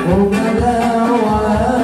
وبدأ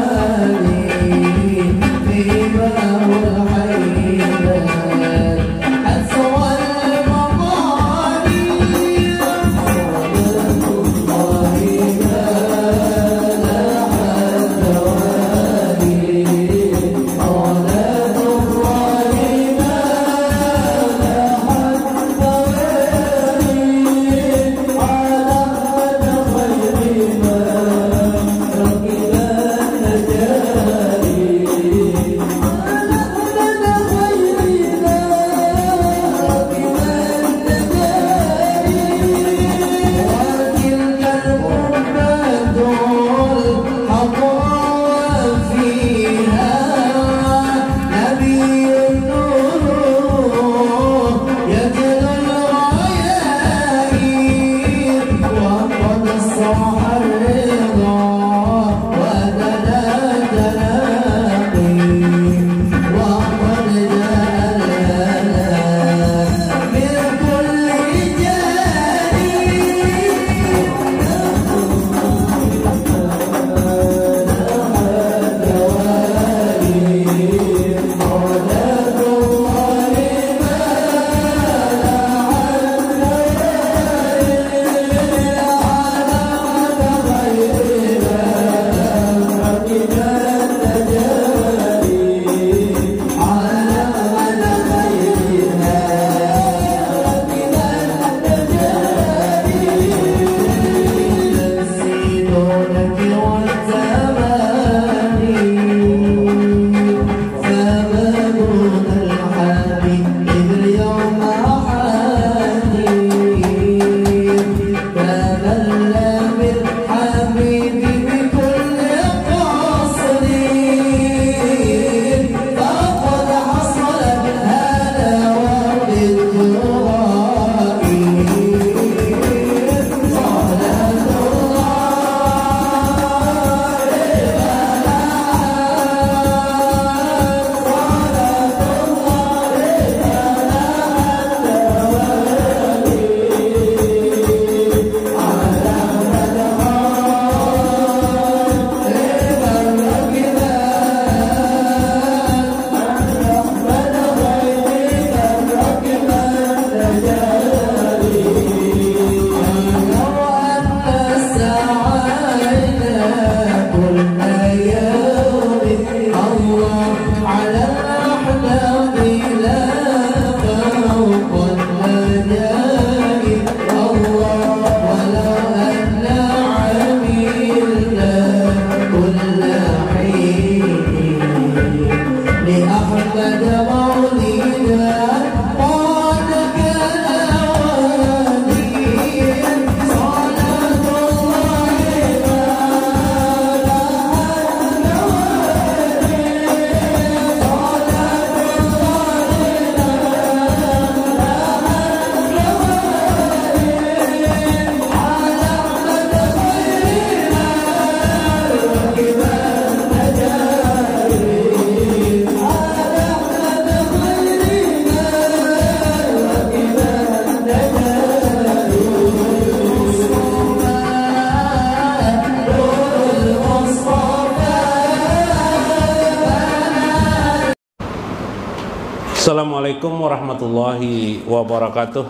Assalamualaikum warahmatullahi wabarakatuh.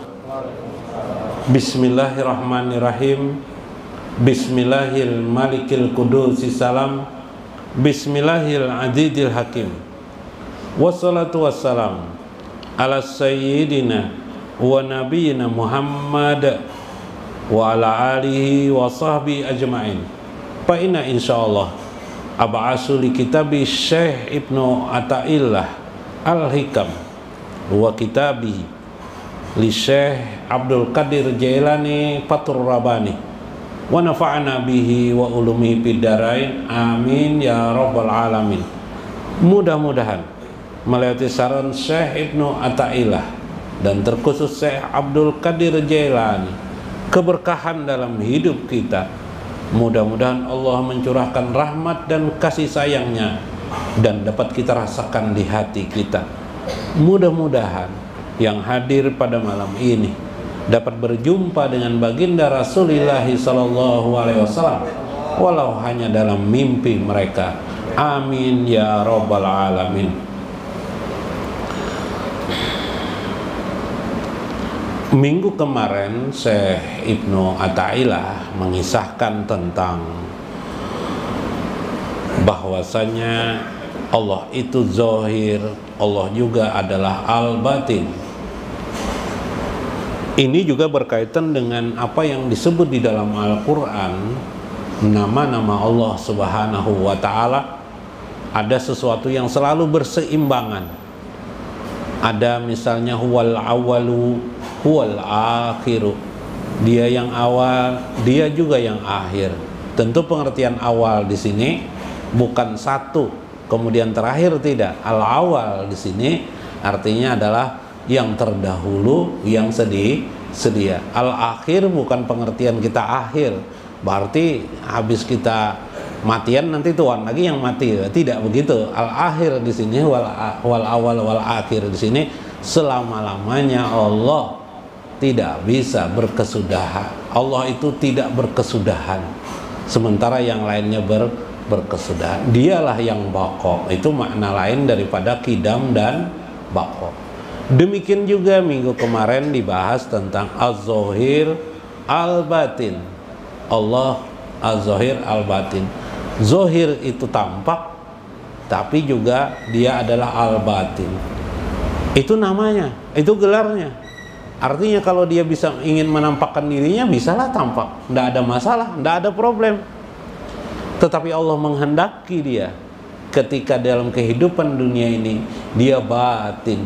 Bismillahirrahmanirrahim. Bismillahil malikil kudusis salam. Bismillahil azizil hakim. Wassalatu wassalam ala sayyidina wa nabiyina Muhammad wa ala alihi wa sahbihi ajma'in. Fa inna insyaallah ab'asu li kitabi Syekh Ibnu Athaillah Al-Hikam wa kitabihi li Syekh Abdul Qadir Jailani Fathur Rabbani wa nafa'ana bihi wa ulumihi fid dharain amin ya rabbal alamin. Mudah-mudahan melalui saran Syekh Ibnu Athaillah dan terkhusus Syekh Abdul Qadir Jailani keberkahan dalam hidup kita. Mudah-mudahan Allah mencurahkan rahmat dan kasih sayangnya dan dapat kita rasakan di hati kita. Mudah-mudahan yang hadir pada malam ini dapat berjumpa dengan baginda Rasulullah SAW walau hanya dalam mimpi mereka. Amin ya rabbal alamin. Minggu kemarin Syekh Ibnu Athaillah mengisahkan tentang bahwasanya Allah itu zahir, Allah juga adalah al-batin. Ini juga berkaitan dengan apa yang disebut di dalam Al-Quran, nama-nama Allah Subhanahu wa Ta'ala. Ada sesuatu yang selalu berseimbangan. Ada misalnya huwal awalu huwal akhiru, dia yang awal, dia juga yang akhir. Tentu pengertian awal di sini bukan satu kemudian terakhir, tidak. Al-awal di sini artinya adalah yang terdahulu, yang sedia. Al-akhir bukan pengertian kita akhir, berarti habis kita matian nanti tuan lagi yang mati, tidak begitu. Al-akhir di sini wal awal wal akhir di sini selama-lamanya Allah tidak bisa berkesudahan. Allah itu tidak berkesudahan, sementara yang lainnya berkesudahan. Dialah yang baqo. Itu makna lain daripada qidam dan baqo. Demikian juga minggu kemarin dibahas tentang az-zahir al-batin. Allah az-zahir al-batin. Zahir itu tampak, tapi juga dia adalah al-batin. Itu namanya, itu gelarnya. Artinya kalau dia bisa ingin menampakkan dirinya, bisalah tampak, tidak ada masalah, tidak ada problem. Tetapi Allah menghendaki dia ketika dalam kehidupan dunia ini dia batin,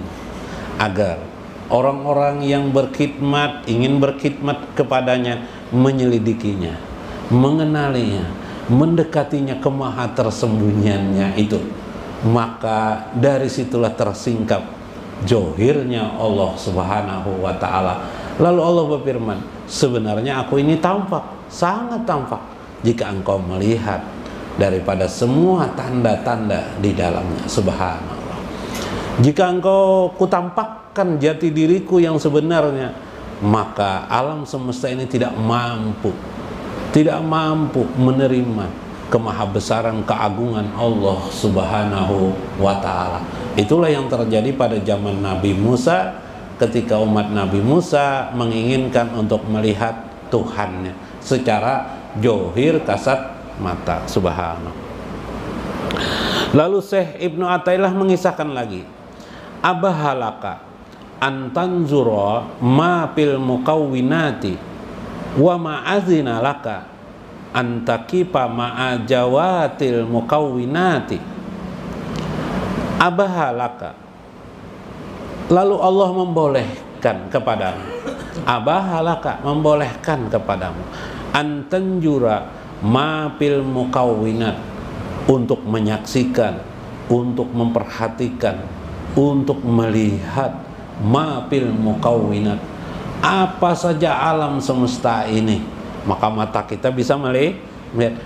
agar orang-orang yang berkhidmat, ingin berkhidmat kepadanya, menyelidikinya, mengenalinya, mendekatinya ke maha tersembunyiannya itu. Maka dari situlah tersingkap johirnya Allah Subhanahu wa Ta'ala. Lalu Allah berfirman, sebenarnya aku ini tampak, sangat tampak, jika engkau melihat daripada semua tanda-tanda di dalamnya. Subhanallah. Jika engkau kutampakkan jati diriku yang sebenarnya, maka alam semesta ini tidak mampu menerima kemahabesaran keagungan Allah Subhanahu wa Ta'ala. Itulah yang terjadi pada zaman Nabi Musa, ketika umat Nabi Musa menginginkan untuk melihat Tuhannya secara johir kasat mata. Subhanallah. Lalu Syekh Ibnu Athaillah mengisahkan lagi, abahalaka antanzura ma fil mukawwinati wa ma'azina laka antakipa ma'ajawatil mukawwinati. Abahalaka, lalu Allah membolehkan kepadamu, abahalaka, membolehkan kepadamu, antanjura mapil mukawwinat, untuk menyaksikan, untuk memperhatikan, untuk melihat mapil mukawwinat, apa saja alam semesta ini. Maka mata kita bisa melihat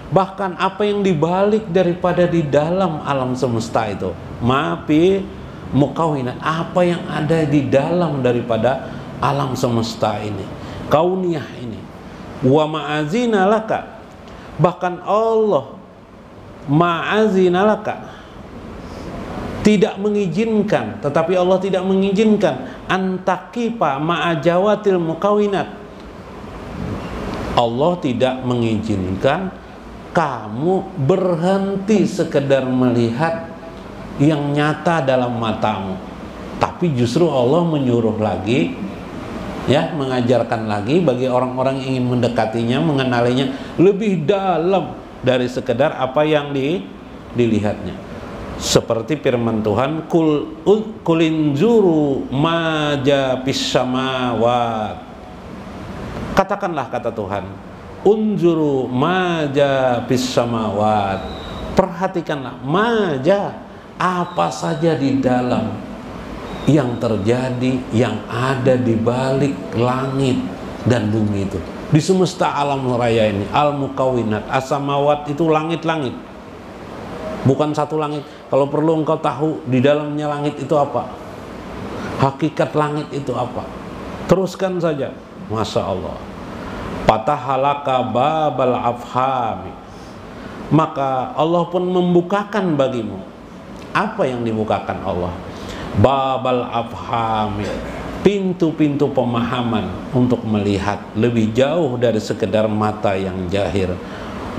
bahkan apa yang dibalik daripada di dalam alam semesta itu. Mapi mukawwinat, apa yang ada di dalam daripada alam semesta ini, kauniyah ini. Wa ma'azina laka, bahkan Allah ma'azina laka, tidak mengizinkan, tetapi Allah tidak mengizinkan antakipa ma'ajawatil mukawinat. Allah tidak mengizinkan kamu berhenti sekedar melihat yang nyata dalam matamu, tapi justru Allah menyuruh lagi, ya, mengajarkan lagi bagi orang-orang yang ingin mendekatinya, mengenalinya lebih dalam dari sekedar apa yang dilihatnya. Seperti firman Tuhan, kulinzuru majapis samawat. Katakanlah, kata Tuhan, unzuru majapis samawat. Perhatikanlah maja, apa saja di dalam yang terjadi, yang ada di balik langit dan bumi itu, di semesta alam raya ini. Al-mukawinat, as-samawat itu langit-langit, bukan satu langit. Kalau perlu engkau tahu di dalamnya langit itu apa, hakikat langit itu apa, teruskan saja. Masya Allah. Fatahalaka babal afhami, maka Allah pun membukakan bagimu. Apa yang dibukakan Allah? Babal afhami, pintu-pintu pemahaman untuk melihat lebih jauh dari sekedar mata yang jahir.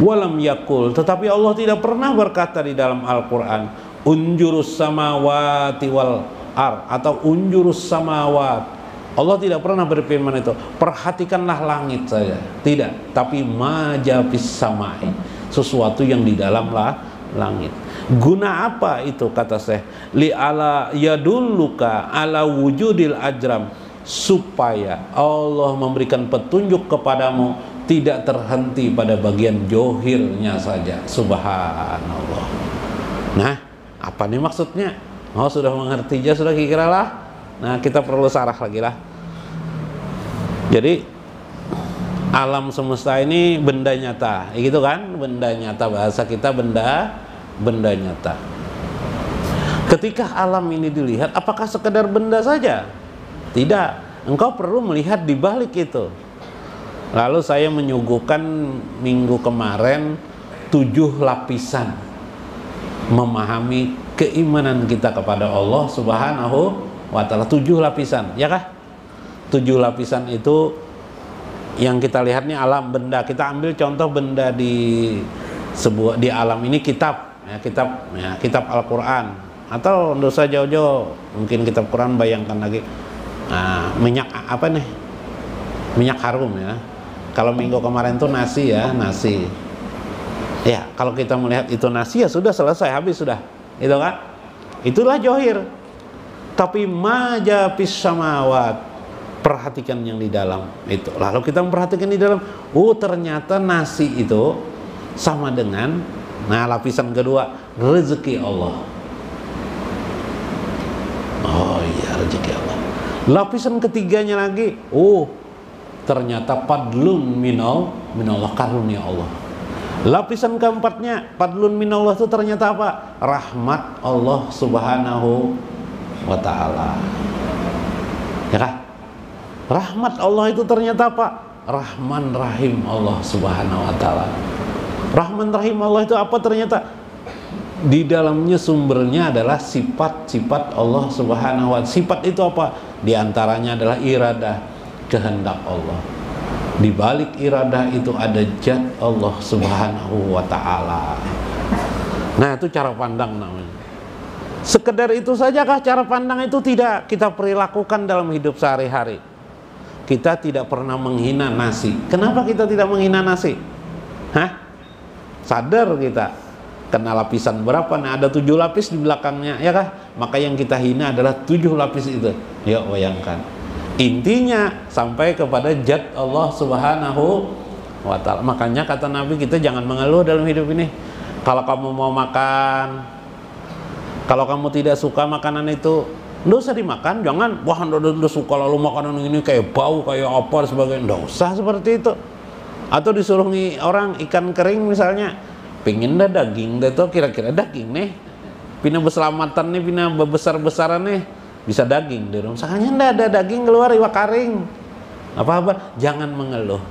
Walam yakul, tetapi Allah tidak pernah berkata di dalam Al-Quran unjurus samawati wal ar, atau unjurus samawat. Allah tidak pernah berfirman itu, perhatikanlah langit saja. Tidak, tapi majapis samai, sesuatu yang di dalam langit. Guna apa itu, kata Syekh? Li ala yadulluka ala wujudil ajram, supaya Allah memberikan petunjuk kepadamu tidak terhenti pada bagian johirnya saja. Subhanallah. Nah, apa nih maksudnya? Oh, sudah mengerti aja, sudah kira lah. Nah, kita perlu sarah lagi lah. Jadi alam semesta ini benda nyata, gitu kan? Benda nyata, bahasa kita benda nyata. Ketika alam ini dilihat, apakah sekedar benda saja? Tidak, engkau perlu melihat di balik itu. Lalu saya menyuguhkan minggu kemarin 7 lapisan memahami keimanan kita kepada Allah Subhanahu wa ta'ala. 7 lapisan, ya kah? 7 lapisan itu yang kita lihat nih alam benda. Kita ambil contoh benda di alam ini, kitab Al-Quran, atau tidak usah jauh-jauh, mungkin kitab Quran, bayangkan lagi minyak apa nih, minyak harum ya. Kalau minggu kemarin tuh nasi ya, nasi ya. Kalau kita melihat itu nasi, ya sudah selesai, habis sudah, itu kan, itulah johir. Tapi majapis samawat, perhatikan yang di dalam itu. Lalu kita memperhatikan di dalam, oh ternyata nasi itu sama dengan, nah lapisan kedua, rezeki Allah. Oh iya, rezeki Allah. Lapisan ketiganya lagi, oh ternyata padlun minallah, karunia Allah. Lapisan keempatnya, padlun minallah itu ternyata apa? Rahmat Allah Subhanahu wa ta'ala. Ya kan? Rahmat Allah itu ternyata apa? Rahman Rahim Allah Subhanahu wa ta'ala. Rahman Rahim Allah itu apa ternyata? Di dalamnya sumbernya adalah sifat-sifat Allah Subhanahu wa ta'ala. Sifat itu apa? Di antaranya adalah iradah, kehendak Allah. Di balik iradah itu ada zat Allah Subhanahu wa ta'ala. Nah, itu cara pandang namanya. Sekedar itu sajakah cara pandang itu? Tidak, kita perilakukan dalam hidup sehari-hari. Kita tidak pernah menghina nasi. Kenapa kita tidak menghina nasi? Hah? Sadar kita kena lapisan berapa? Nah, ada 7 lapis di belakangnya, ya kah? Maka yang kita hina adalah 7 lapis itu. Ya, bayangkan. Intinya sampai kepada zat Allah Subhanahu wa ta'ala. Makanya kata Nabi, kita jangan mengeluh dalam hidup ini. Kalau kamu mau makan, kalau kamu tidak suka makanan itu, nggak usah dimakan. Jangan, wah nggak suka lalu makanan ini kayak bau, kayak apa dan sebagainya. Nggak usah seperti itu. Atau disuruh orang ikan kering misalnya, pingin dah daging, dah tuh kira-kira daging nih, pina berselamatan nih, pina besar-besaran nih, bisa daging di rumah. Misalnya nggak ada daging keluar, iwak karing, apa-apa, jangan mengeluh.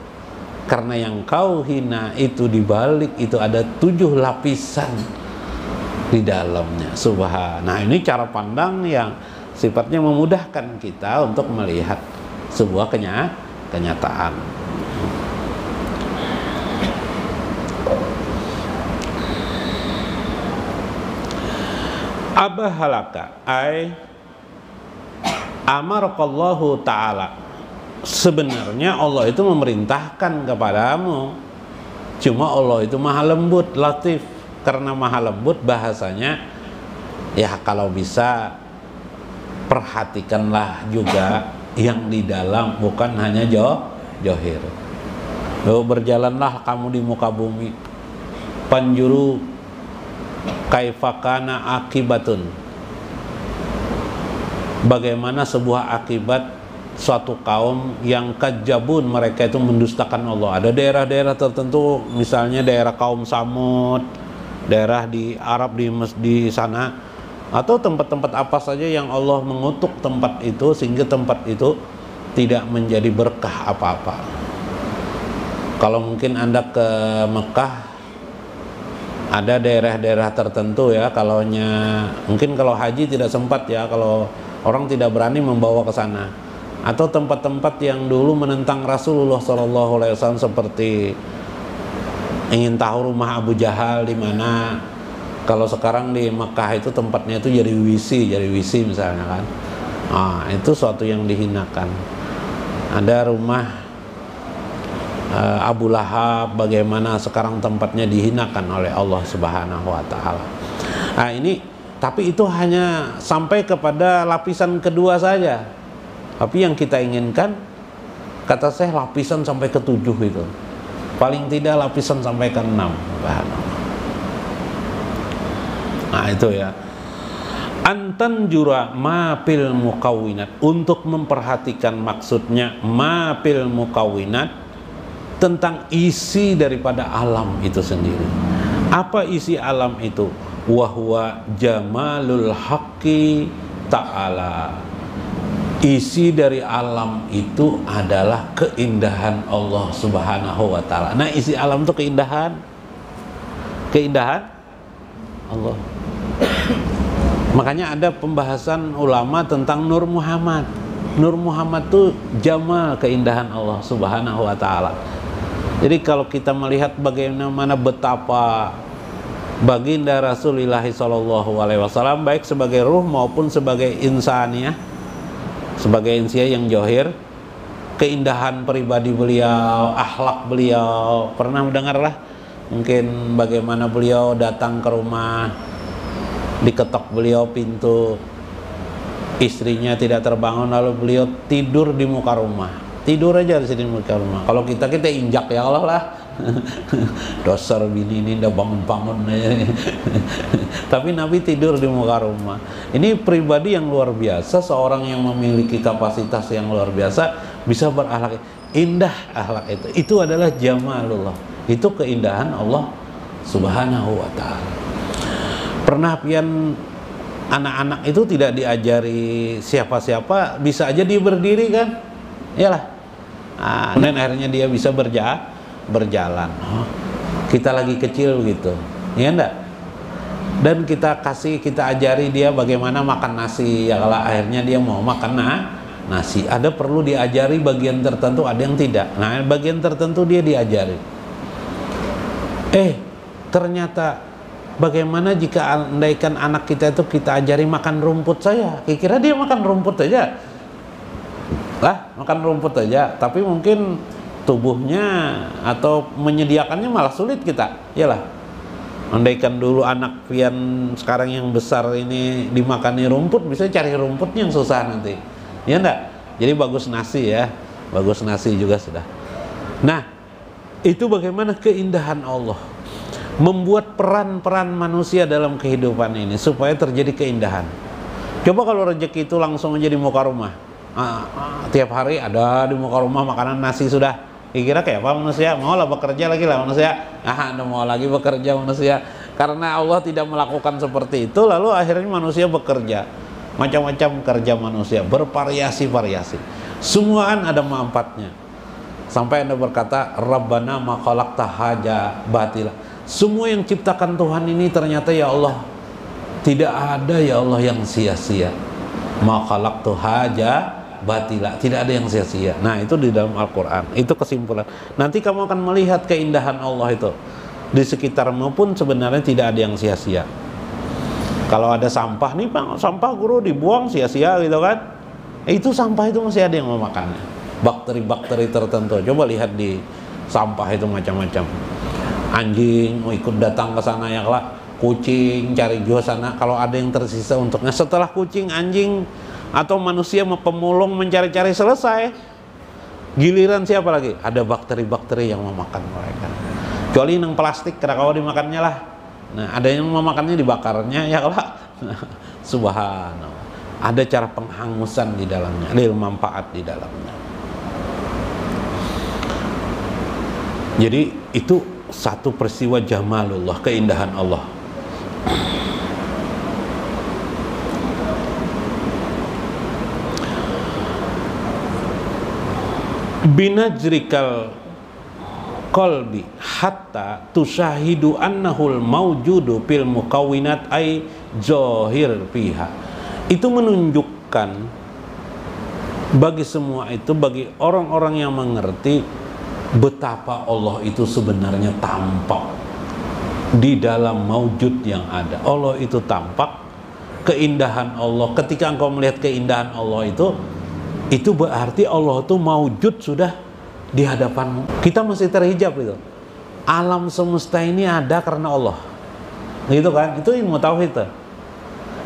Karena yang kau hina itu dibalik itu ada 7 lapisan di dalamnya. Nah, ini cara pandang yang sifatnya memudahkan kita untuk melihat sebuah kenyataan. Abahalaka ay amarakallahu ta'ala, sebenarnya Allah itu memerintahkan kepadamu, cuma Allah itu maha lembut, latif. Karena maha lembut bahasanya, ya kalau bisa perhatikanlah juga yang di dalam, bukan hanya johir. Berjalanlah kamu di muka bumi, panjuru kaifakana akibatun, bagaimana sebuah akibat suatu kaum yang kadzabun, mereka itu mendustakan Allah. Ada daerah-daerah tertentu, misalnya daerah kaum Samud, daerah di Arab di sana, atau tempat-tempat apa saja yang Allah mengutuk tempat itu sehingga tempat itu tidak menjadi berkah apa-apa. Kalau mungkin Anda ke Mekah, ada daerah-daerah tertentu ya, mungkin kalau haji tidak sempat ya, kalau orang tidak berani membawa ke sana, atau tempat-tempat yang dulu menentang Rasulullah SAW, seperti ingin tahu rumah Abu Jahal di mana. Kalau sekarang di Mekah itu tempatnya itu jadi wisi misalnya kan. Itu suatu yang dihinakan. Ada rumah Abu Lahab, bagaimana sekarang tempatnya dihinakan oleh Allah Subhanahu wa Ta'ala. Tapi itu hanya sampai kepada lapisan kedua saja. Tapi yang kita inginkan, kata saya, lapisan sampai ke-7 itu. Paling tidak lapisan sampai ke-6. Nah itu ya. Antan jura mapil mukawinat, untuk memperhatikan maksudnya mapil mukawinat, tentang isi daripada alam itu sendiri. Apa isi alam itu? Wahwa jamalul haqqi ta'ala. Isi dari alam itu adalah keindahan Allah Subhanahu wa Ta'ala. Nah, isi alam itu keindahan Allah. Makanya ada pembahasan ulama tentang Nur Muhammad. Nur Muhammad itu jamal, keindahan Allah Subhanahu wa Ta'ala. Jadi kalau kita melihat bagaimana betapa baginda Rasulullah SAW, baik sebagai ruh maupun sebagai insaniyah, sebagai insia yang johir, keindahan pribadi beliau, akhlak beliau, pernah mendengar lah mungkin bagaimana beliau datang ke rumah, diketok beliau pintu, istrinya tidak terbangun, lalu beliau tidur di muka rumah. Tidur aja di sini muka rumah. Kalau kita injak, ya Allah lah. Dasar bini ini udah bangun-bangun. Tapi Nabi tidur di muka rumah. Ini pribadi yang luar biasa, seorang yang memiliki kapasitas yang luar biasa, bisa berakhlak indah. Akhlak itu adalah jamalullah. Itu keindahan Allah Subhanahu wa Ta'ala. Pernah pian anak-anak itu tidak diajari siapa-siapa, bisa aja dia berdiri kan? Iyalah. Dan akhirnya dia bisa berjalan. Kita lagi kecil begitu, ya enggak? Dan kita ajari dia bagaimana makan nasi. Ya, kalau akhirnya dia mau makan nasi, ada perlu diajari bagian tertentu, ada yang tidak. Nah, bagian tertentu dia diajari. Ternyata bagaimana jika andaikan anak kita itu kita ajari makan rumput saja? Kira-kira dia makan rumput aja? Makan rumput aja, tapi mungkin tubuhnya atau menyediakannya malah sulit kita. Iyalah. Andaikan dulu anak pian sekarang yang besar ini dimakani rumput, bisa cari rumputnya yang susah nanti. Ya enggak? Jadi bagus nasi ya. Bagus nasi juga sudah. Nah, itu bagaimana keindahan Allah membuat peran-peran manusia dalam kehidupan ini supaya terjadi keindahan. Coba kalau rezeki itu langsung aja di muka rumah. Tiap hari ada di muka rumah makanan nasi sudah. Kira kayak apa manusia? Maulah bekerja lagi lah manusia. Anda mau lagi bekerja manusia. Karena Allah tidak melakukan seperti itu, lalu akhirnya manusia bekerja. Macam-macam kerja manusia, bervariasi-variasi. Semua kan ada manfaatnya. Sampai Anda berkata, Rabbana ma khalaqta haja batila. Semua yang ciptakan Tuhan ini ternyata ya Allah Tidak ada ya Allah yang sia-sia. Ma khalaqtu haja batila, tidak ada yang sia-sia. Nah, itu di dalam Al-Qur'an. Itu kesimpulan. Nanti kamu akan melihat keindahan Allah itu. Di sekitarmu pun sebenarnya tidak ada yang sia-sia. Kalau ada sampah nih, Bang, sampah guru dibuang sia-sia gitu kan. Itu sampah itu masih ada yang memakannya. Bakteri-bakteri tertentu. Coba lihat di sampah itu macam-macam. Anjing mau ikut datang ke sana ya lah. Kucing cari juga sana. Kalau ada yang tersisa untuknya. Setelah kucing, anjing atau manusia pemulung mencari-cari selesai, giliran siapa lagi? Ada bakteri-bakteri yang memakan mereka. Kecuali yang plastik, kalau dimakannya lah. Nah, ada yang memakannya dibakarnya ya lah. Subhanallah. Ada cara penghangusan di dalamnya, ada manfaat di dalamnya. Jadi itu satu peristiwa jamalullah, keindahan Allah. Binajrikal qalbi hatta tusyahidu annahul mawjudu fil mukawwinat ay zahir fiha. Itu menunjukkan bagi semua itu, bagi orang-orang yang mengerti betapa Allah itu sebenarnya tampak di dalam maujud yang ada. Allah itu tampak, keindahan Allah. Ketika engkau melihat keindahan Allah itu berarti Allah itu maujud sudah di hadapanmu. Kita masih terhijab itu. Alam semesta ini ada karena Allah. Gitu kan? Itu ilmu tauhid.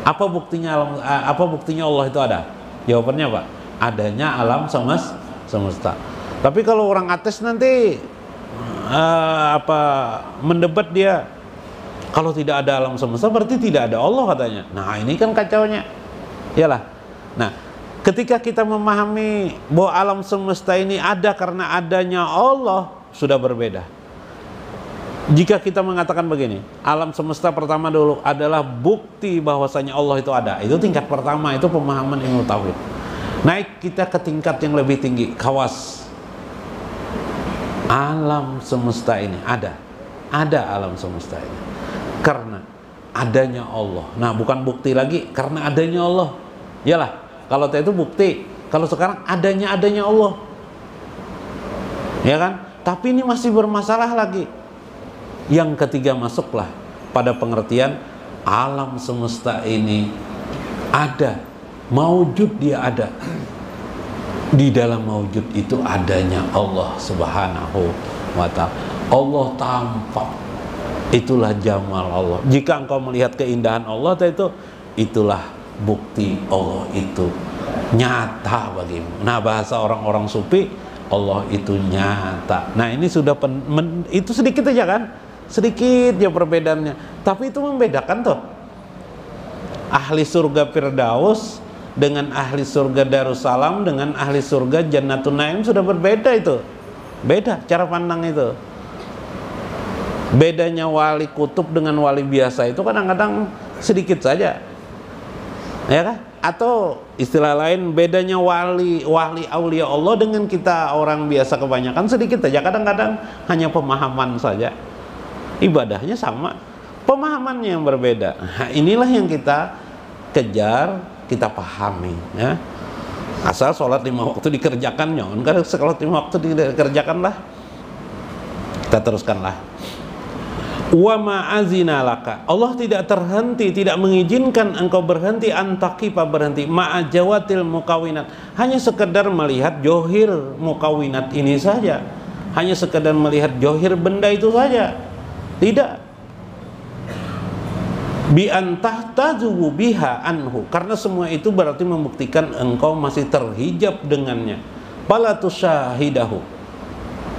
Apa buktinya Allah itu ada? Jawabannya Pak, adanya alam semesta. Tapi kalau orang ateis nanti mendebat dia, kalau tidak ada alam semesta berarti tidak ada Allah katanya. Nah, ini kan kacaunya. Iyalah. Nah, ketika kita memahami bahwa alam semesta ini ada karena adanya Allah, sudah berbeda. Jika kita mengatakan begini, alam semesta pertama dulu adalah bukti bahwasanya Allah itu ada. Itu tingkat pertama, itu pemahaman ilmu tauhid. Naik kita ke tingkat yang lebih tinggi, khawas. Alam semesta ini ada alam semesta ini karena adanya Allah. Nah, bukan bukti lagi karena adanya Allah. Iyalah, kalau itu bukti. Kalau sekarang adanya Allah, ya kan? Tapi ini masih bermasalah lagi. Yang ketiga masuklah pada pengertian alam semesta ini ada, maujud, dia ada. Di dalam maujud itu adanya Allah Subhanahu wa ta'ala. Allah tampak. Itulah jamal Allah. Jika engkau melihat keindahan Allah itulah bukti Allah itu nyata bagimu. Nah, bahasa orang-orang sufi, Allah itu nyata. Nah, ini sudah itu sedikit aja kan? Sedikit ya perbedaannya. Tapi itu membedakan tuh. Ahli surga Firdaus dengan ahli surga Darussalam dengan ahli surga Jannatun Naim sudah berbeda itu. Beda cara pandang itu. Bedanya wali kutub dengan wali biasa itu kadang-kadang sedikit saja. Ya kan? Atau istilah lain, bedanya wali aulia Allah dengan kita orang biasa kebanyakan sedikit saja. Kadang-kadang hanya pemahaman saja. Ibadahnya sama, pemahamannya yang berbeda. Nah, inilah yang kita kejar, kita pahami, ya. Asal sholat 5 waktu dikerjakan, nyon. Kalau sholat 5 waktu dikerjakanlah, kita teruskanlah. Wa ma'azina laka, Allah tidak terhenti, tidak mengizinkan engkau berhenti, antaqifa berhenti, ma'ajawatil mukawinat, hanya sekedar melihat johir mukawinat ini saja, hanya sekedar melihat johir benda itu saja, tidak. Bi antahtazu biha anhu, karena semua itu berarti membuktikan engkau masih terhijab dengannya. Fala tusyahidahu,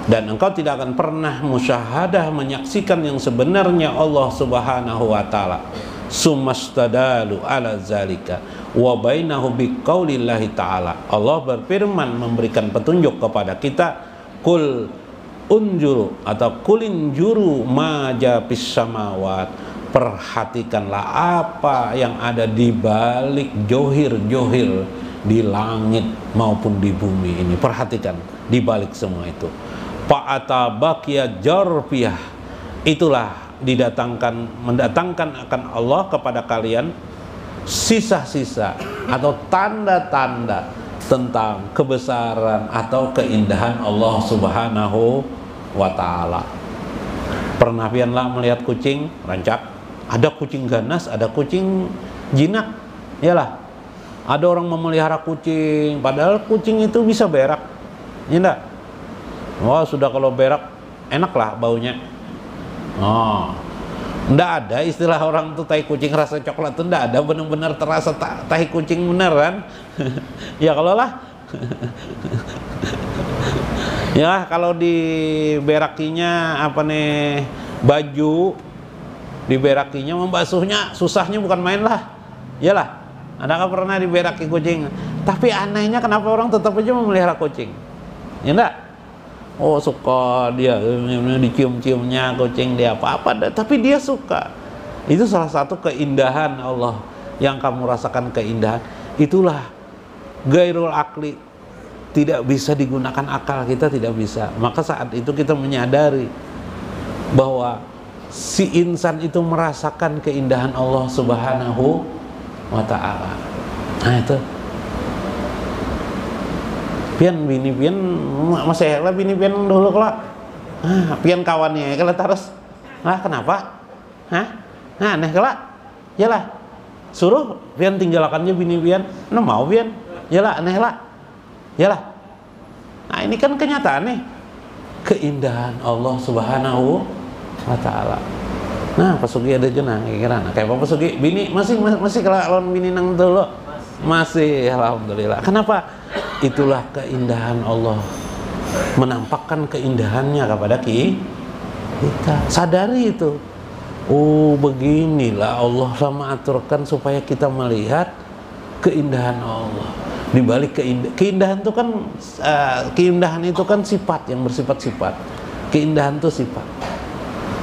dan engkau tidak akan pernah musyahadah, menyaksikan yang sebenarnya Allah Subhanahu wa ta'ala. Sumastadalu ala zalika wa bainahu biqaulillahi ta'ala, Allah berfirman memberikan petunjuk kepada kita, kul unjuru atau kulinjuru majapis samawat, perhatikanlah apa yang ada di balik johir-johir di langit maupun di bumi ini. Perhatikan di balik semua itu. Fa'ata baqiya jarfiyah, itulah mendatangkan akan Allah kepada kalian sisa-sisa atau tanda-tanda tentang kebesaran atau keindahan Allah Subhanahu wa ta'ala. Pernah pianlah melihat kucing rancak? Ada kucing ganas, ada kucing jinak. Iyalah. Ada orang memelihara kucing, padahal kucing itu bisa berak. Ya enggak? Wah, sudah kalau berak enaklah baunya. Oh. Enggak ada istilah orang tuh tai kucing rasa coklat tuh enggak ada, benar-benar terasa tahi kucing bener kan? Ya kalau lah. Ya kalau diberakinya apa nih baju, diberakinya membasuhnya susahnya bukan main lah. Iyalah. Adakah pernah diberaki kucing? Tapi anehnya kenapa orang tetap aja memelihara kucing? Ya enggak? Oh suka dia dicium-ciumnya kucing dia apa-apa, tapi dia suka. Itu salah satu keindahan Allah yang kamu rasakan keindahan. Itulah gairul akli, tidak bisa digunakan akal kita, tidak bisa. Maka saat itu kita menyadari bahwa si insan itu merasakan keindahan Allah Subhanahu wa ta'ala. Nah itu pian bini pian masih lah bini pian dulu kalau pian kawannya kalau terus kenapa aneh kalau yalah suruh pian tinggalkannya bini pian mau pian yalah aneh lah yalah. Nah ini kan kenyataan nih keindahan Allah Subhanahu wa ta'ala. Nah pasugi ada jenah kira-kira kayak apa pasugi bini masih kalau lawan bini nang dulu masih alhamdulillah. Kenapa? Itulah keindahan Allah, menampakkan keindahannya kepada kita. Sadari itu. Oh beginilah Allah sama aturkan supaya kita melihat keindahan Allah. Di balik keindahan itu kan keindahan itu kan sifat yang bersifat sifat. Keindahan itu sifat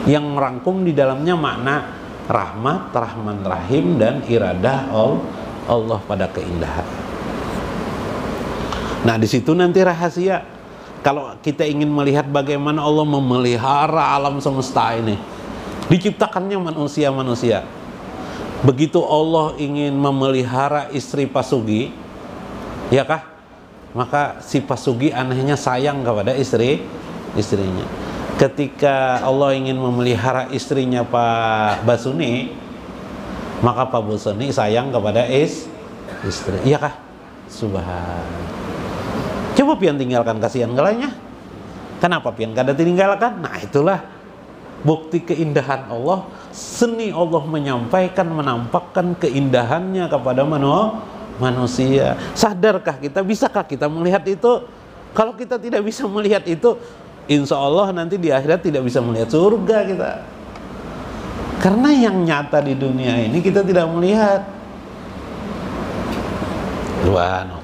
yang merangkum di dalamnya makna rahmat, rahman, rahim, dan iradah Allah pada keindahan. Nah di situ nanti rahasia. Kalau kita ingin melihat bagaimana Allah memelihara alam semesta ini, diciptakannya manusia. Begitu Allah ingin memelihara istri Pasugi, ya kah? Maka si Pasugi anehnya sayang kepada istrinya. Ketika Allah ingin memelihara istrinya Pak Basuni, maka Pak Basuni sayang kepada istri. Iya kah? Subhan. Coba pian tinggalkan, kasihan kalanya. Kenapa pian kada tinggalkan? Nah itulah bukti keindahan Allah. Seni Allah menyampaikan, menampakkan keindahannya kepada manusia. Sadarkah kita? Bisakah kita melihat itu? Kalau kita tidak bisa melihat itu, insya Allah nanti di akhirat tidak bisa melihat surga kita. Karena yang nyata di dunia ini kita tidak melihat. Subhanallah.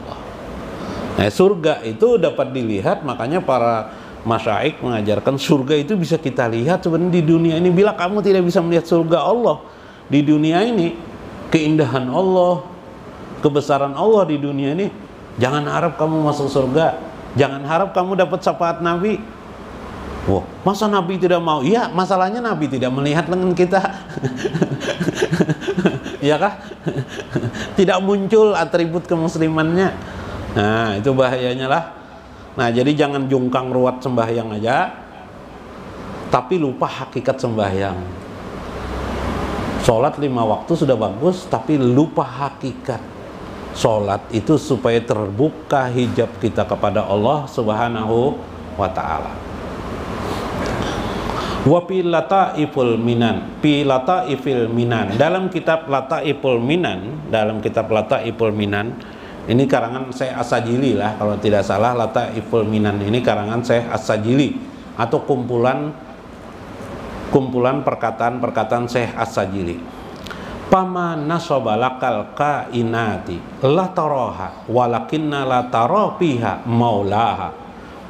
Nah, surga itu dapat dilihat, makanya para masyaikh mengajarkan surga itu bisa kita lihat sebenarnya di dunia ini. Bila kamu tidak bisa melihat surga Allah di dunia ini, keindahan Allah, kebesaran Allah di dunia ini, jangan harap kamu masuk surga. Jangan harap kamu dapat syafaat Nabi. Wah, masa Nabi tidak mau? Iya, masalahnya Nabi tidak melihat lengan kita. Iya kah? Tidak muncul atribut kemuslimannya. Nah, itu bahayanya lah. Nah, jadi jangan jungkang ruwat sembahyang aja, tapi lupa hakikat sembahyang. Sholat 5 waktu sudah bagus, tapi lupa hakikat. Sholat itu supaya terbuka hijab kita kepada Allah Subhanahu wa ta'ala. Wa fi lataiful minan, fi lataifil minan. Dalam kitab Lataiful Minan, ini karangan Syekh As-Sajili lah kalau tidak salah. Lataiful Minan ini karangan Syekh As-Sajili atau kumpulan perkataan Syekh As-Sajili. Pama nasaba lakal kainati la taraha walakinna la tara fiha maulaha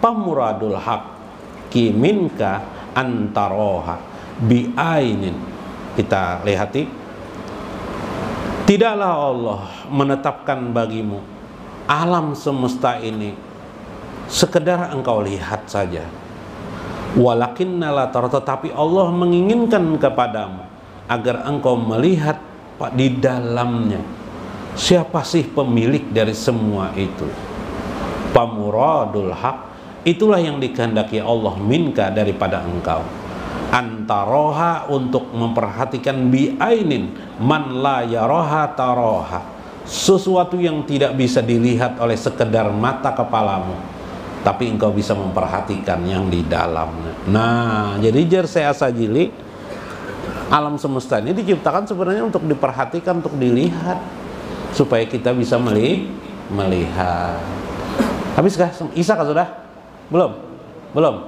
pamuradul haqqi minka antaroha bi'ainin. Kita lihati, tidaklah Allah menetapkan bagimu alam semesta ini sekedar engkau lihat saja, Walakinna la tara, tetapi Allah menginginkan kepadamu agar engkau melihat di dalamnya siapa sih pemilik dari semua itu. Pamuradul haq, itulah yang dikehendaki Allah minka, daripada engkau. Antaroha, untuk memperhatikan biainin man la yaroha taroha, sesuatu yang tidak bisa dilihat oleh sekedar mata kepalamu, tapi engkau bisa memperhatikan yang di dalamnya. Nah, jadi jar saya sajili, alam semesta ini diciptakan sebenarnya untuk diperhatikan, untuk dilihat, supaya kita bisa melihat. Habis kah? Isa kah sudah? Belum? Belum?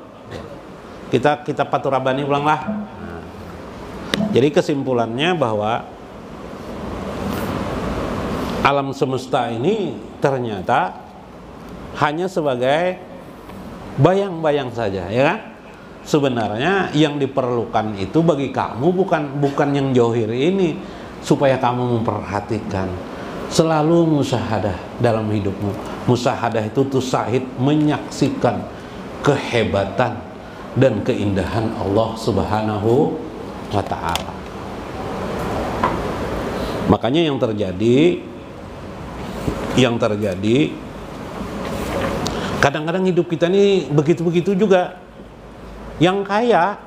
Kita paturabani ulanglah. Nah, jadi kesimpulannya bahwa alam semesta ini ternyata hanya sebagai bayang-bayang saja, ya kan? Sebenarnya yang diperlukan itu bagi kamu bukan yang johir ini, supaya kamu memperhatikan, selalu musyahadah dalam hidupmu. Musyahadah itu tuh syahid, menyaksikan kehebatan dan keindahan Allah Subhanahu wa ta'ala. Makanya yang terjadi kadang-kadang hidup kita ini begitu-begitu juga. Yang kaya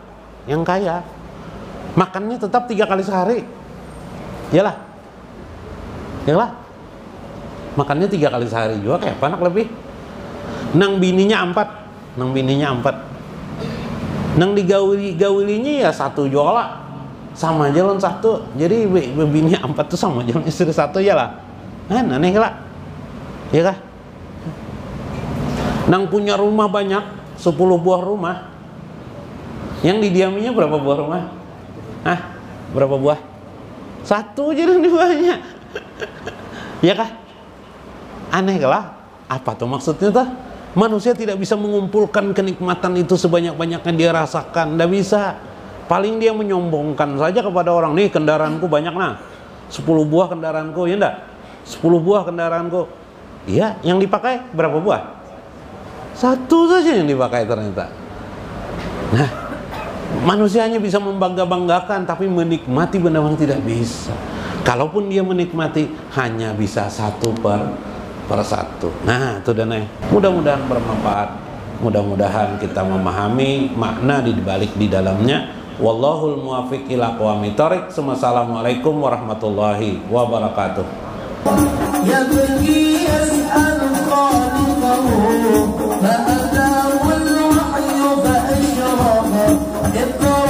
makannya tetap 3 kali sehari, iyalah makannya 3 kali sehari juga, kayak anak lebih. Nang bininya 4, nang digaulinya ya 1 jola, sama jalan 1. Jadi bininya 4 tuh sama jalan istri 1, ya lah. Kan aneh lah, ya kah? Nang punya rumah banyak, 10 buah rumah, yang didiaminya berapa buah rumah? Berapa buah? 1 jadi banyak. Ya kah? Aneh lah. Apa tuh maksudnya tuh? Manusia tidak bisa mengumpulkan kenikmatan itu sebanyak-banyaknya dia rasakan, tidak bisa. Paling dia menyombongkan saja kepada orang, nih kendaraanku banyak, nah 10 buah kendaraanku, ya enggak? 10 buah kendaraanku. Iya, yang dipakai berapa buah? 1 saja yang dipakai ternyata. Nah, manusia hanya bisa membangga-banggakan, tapi menikmati benar-benar tidak bisa. Kalaupun dia menikmati, hanya bisa 1 per 1. Nah, itu dan mudah-mudahan bermanfaat. Mudah-mudahan kita memahami makna di balik di dalamnya. Wallahul muwaffiq ila aqwamit thoriq. Wassalamualaikum warahmatullahi wabarakatuh. Ya bagi as'al khaliqahu fa ataahu al-wahyu fa ashraqah.